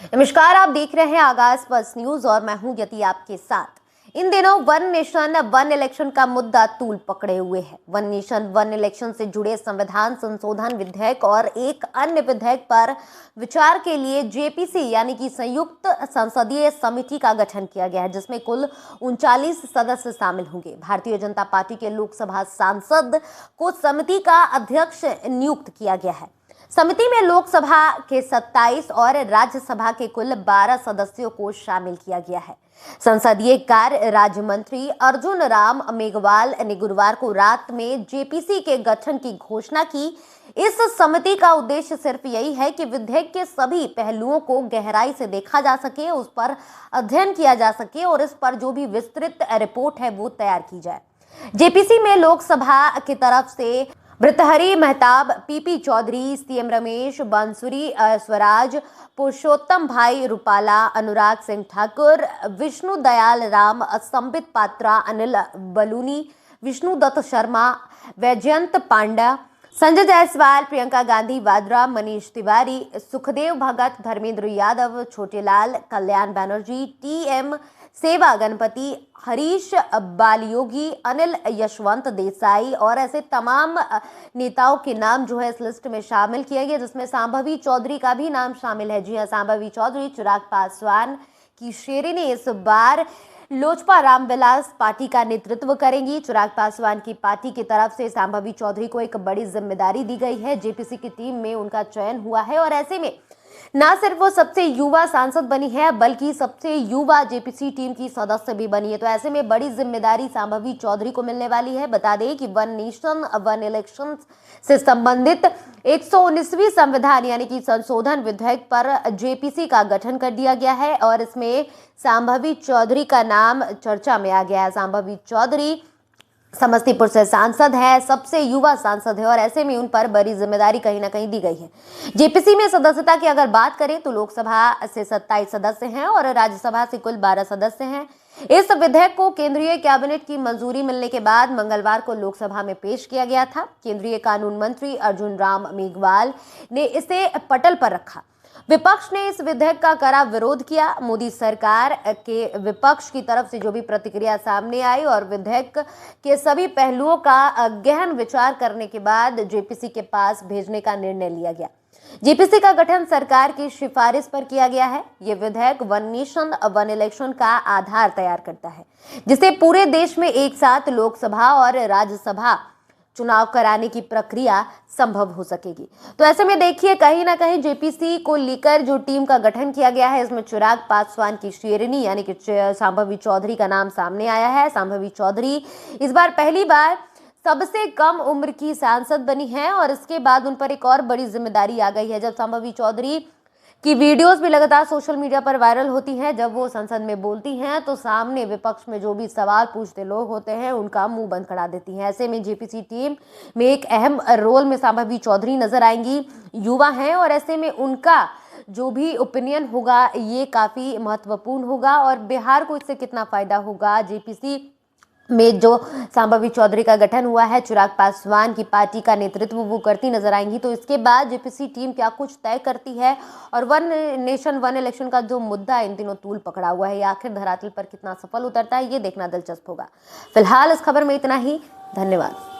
नमस्कार, आप देख रहे हैं आगाज फर्स्ट न्यूज और मैं हूं यति आपके साथ। इन दिनों वन नेशन वन इलेक्शन का मुद्दा तूल पकड़े हुए है। वन नेशन वन इलेक्शन से जुड़े संविधान संशोधन विधेयक और एक अन्य विधेयक पर विचार के लिए जेपीसी यानी कि संयुक्त संसदीय समिति का गठन किया गया है, जिसमें कुल 39 सदस्य शामिल होंगे। भारतीय जनता पार्टी के लोकसभा सांसद को समिति का अध्यक्ष नियुक्त किया गया है। समिति में लोकसभा के 27 और राज्यसभा के कुल 12 सदस्यों को शामिल किया गया है। संसदीय कार्य राज्य मंत्री अर्जुन राम मेघवाल ने गुरुवार को रात में जेपीसी के गठन की घोषणा की। इस समिति का उद्देश्य सिर्फ यही है कि विधेयक के सभी पहलुओं को गहराई से देखा जा सके, उस पर अध्ययन किया जा सके और इस पर जो भी विस्तृत रिपोर्ट है वो तैयार की जाए। जेपीसी में लोकसभा की तरफ से भृतहरि मेहताब, पीपी चौधरी, सीएम रमेश, बांसुरी स्वराज, पुरुषोत्तम भाई रूपाला, अनुराग सिंह ठाकुर, विष्णु दयाल राम, संबित पात्रा, अनिल बलूनी, विष्णु दत्त शर्मा, वैजयंत पांडा, संजय जायसवाल, प्रियंका गांधी वाड्रा, मनीष तिवारी, सुखदेव भगत, धर्मेंद्र यादव, छोटेलाल, कल्याण बनर्जी, टीएम सेवा गणपति, हरीश बालयोगी, अनिल यशवंत देसाई और ऐसे तमाम नेताओं के नाम जो है इस लिस्ट में शामिल किया गया, जिसमें सांभवी चौधरी का भी नाम शामिल है। जी हां, सांभवी चौधरी चिराग पासवान की शेरनी इस बार लोजपा रामविलास पार्टी का नेतृत्व करेंगी। चिराग पासवान की पार्टी की तरफ से सांभवी चौधरी को एक बड़ी जिम्मेदारी दी गई है। जेपीसी की टीम में उनका चयन हुआ है और ऐसे में ना सिर्फ वो सबसे युवा सांसद बनी है बल्कि सबसे युवा जेपीसी टीम की सदस्य भी बनी है। तो ऐसे में बड़ी जिम्मेदारी सांभवी चौधरी को मिलने वाली है। बता दें कि वन नेशन वन इलेक्शन से संबंधित 119वीं संविधान यानी कि संशोधन विधेयक पर जेपीसी का गठन कर दिया गया है और इसमें सांभवी चौधरी का नाम चर्चा में आ गया है। सांभवी चौधरी समस्तीपुर से सांसद है, सबसे युवा सांसद है और ऐसे में उन पर बड़ी जिम्मेदारी कहीं ना कहीं दी गई है। जेपीसी में सदस्यता की अगर बात करें तो लोकसभा से 27 सदस्य हैं और राज्यसभा से कुल 12 सदस्य हैं। इस विधेयक को केंद्रीय कैबिनेट की मंजूरी मिलने के बाद मंगलवार को लोकसभा में पेश किया गया था। केंद्रीय कानून मंत्री अर्जुन राम मेघवाल ने इसे पटल पर रखा। विपक्ष ने इस विधेयक का कड़ा विरोध किया। मोदी सरकार के विपक्ष की तरफ से जो भी प्रतिक्रिया सामने आई और विधेयक के सभी पहलुओं का गहन विचार करने के बाद जेपीसी के पास भेजने का निर्णय लिया गया। जेपीसी का गठन सरकार की सिफारिश पर किया गया है। ये विधेयक वन नेशन वन इलेक्शन का आधार तैयार करता है, जिसे पूरे देश में एक साथ लोकसभा और राज्यसभा चुनाव कराने की प्रक्रिया संभव हो सकेगी। तो ऐसे में देखिए, कहीं ना कहीं जेपीसी को लेकर जो टीम का गठन किया गया है इसमें चिराग पासवान की शेरनी यानी कि सांभवी चौधरी का नाम सामने आया है। सांभवी चौधरी इस बार पहली बार सबसे कम उम्र की सांसद बनी है और इसके बाद उन पर एक और बड़ी जिम्मेदारी आ गई है। जब सांभवी चौधरी की वीडियोस भी लगातार सोशल मीडिया पर वायरल होती हैं, जब वो संसद में बोलती हैं तो सामने विपक्ष में जो भी सवाल पूछते लोग होते हैं उनका मुंह बंद करा देती हैं। ऐसे में जेपीसी टीम में एक अहम रोल में सांभवी चौधरी नजर आएंगी। युवा हैं और ऐसे में उनका जो भी ओपिनियन होगा ये काफ़ी महत्वपूर्ण होगा और बिहार को इससे कितना फायदा होगा। जेपीसी में जो सांभवी चौधरी का गठन हुआ है, चिराग पासवान की पार्टी का नेतृत्व वो करती नजर आएंगी। तो इसके बाद जेपीसी टीम क्या कुछ तय करती है और वन नेशन वन इलेक्शन का जो मुद्दा इन दिनों तूल पकड़ा हुआ है, ये आखिर धरातल पर कितना सफल उतरता है, ये देखना दिलचस्प होगा। फिलहाल इस खबर में इतना ही। धन्यवाद।